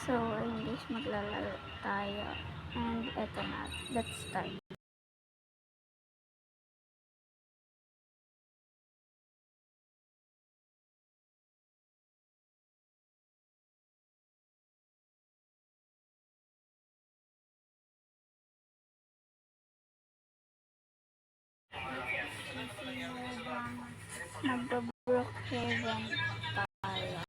So, English maglalaro tayo. And eto na, let's start. Mag-Brookhaven tayo.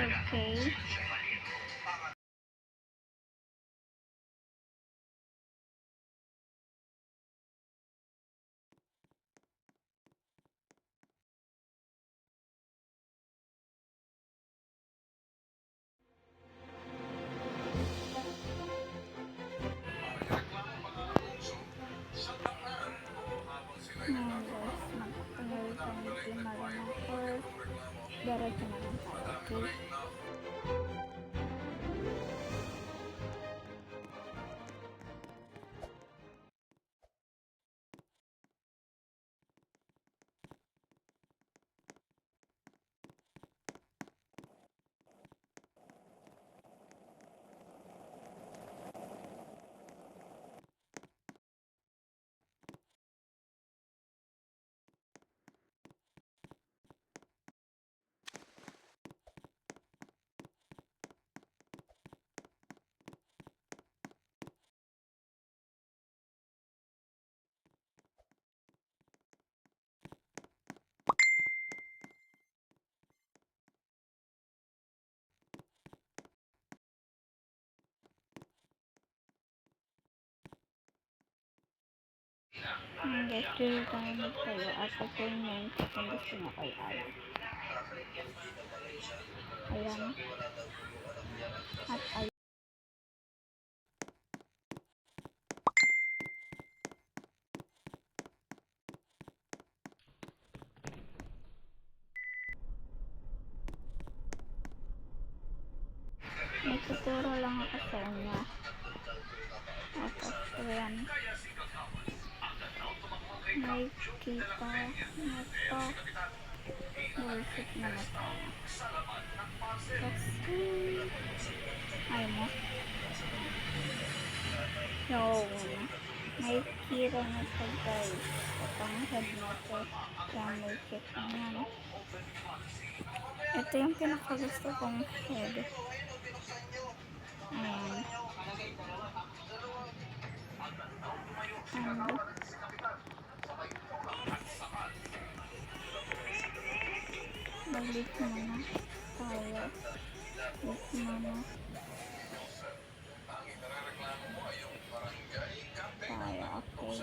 Okay. Diretso na lang tayo, okay? Guys, dito tayo magtayo at ito yung main kung gusto nyo kay Al. Ayan. At ayan. Nagtuturo lang ako sa inyo. Tapos, ayan. May kita na to. Bullshit na na tayo. Kasi, ay mo. So, may kira na to guys. Itong head na to. Kaya may kit na yan. Ito yung pinakagusto kong head. Ayan. And, balik muna tayo. Balik muna tayo, okay.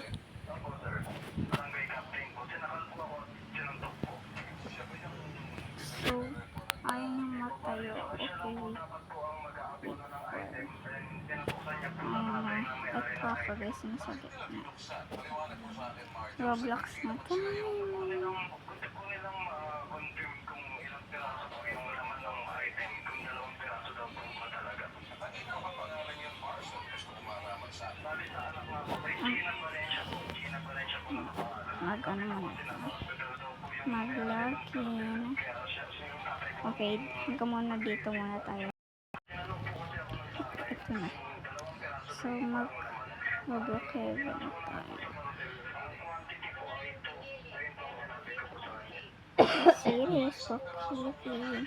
So, ayaw nang matayo, okay. Ito ako guys, nasa gitna. Roblox na tayo. Mag-login. Okay, hanggang muna dito muna tayo. Ito na. So, mag-Brookhaven tayo. Serious, okay.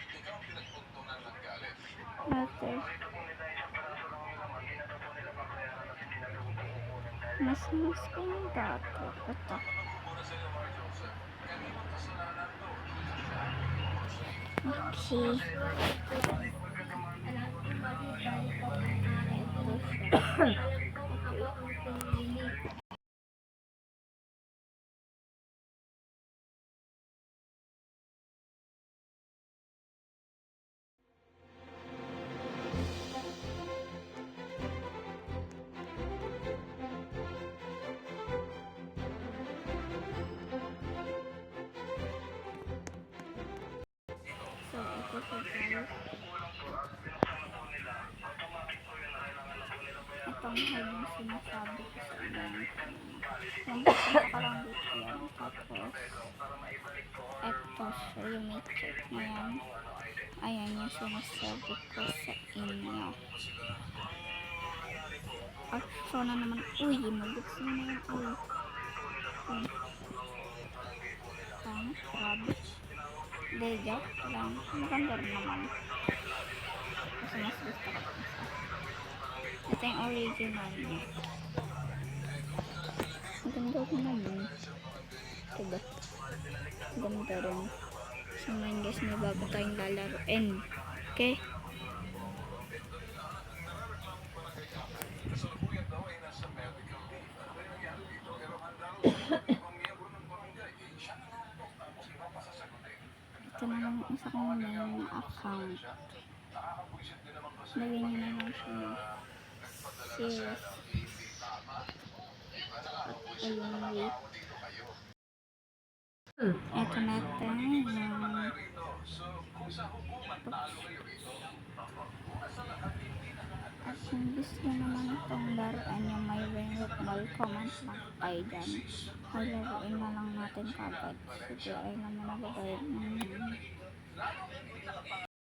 Okay. Mas ko yung dati. Ito. Okay. Tungkol yung sinasabi ko sa inyo. Yung pupunta ka lang dito yan. Tapos, eto siya yung may check na yan. Ayan yung sinasabi ko sa inyo. So na naman, uy, mag-buksan na yan, uy. Uy. Grabe. Hindi, joke lang. Maganda rin naman. Kasi mas gusto ko ito. Ito yung original niya. Maganda rin naman. Diba? Ganda rin. So ngayon guys, may bago tayong lalaroin. Okay? Ito na lang isa kong main account. Lagyan nyo na lang siya ng series. At ayun, wait. Ito natin yung at kung gusto naman itong laruan yung may ring with ball, comment lang kayo dyan. Maglaruin na lang natin kagad. Sige, ay naman nagbabayad.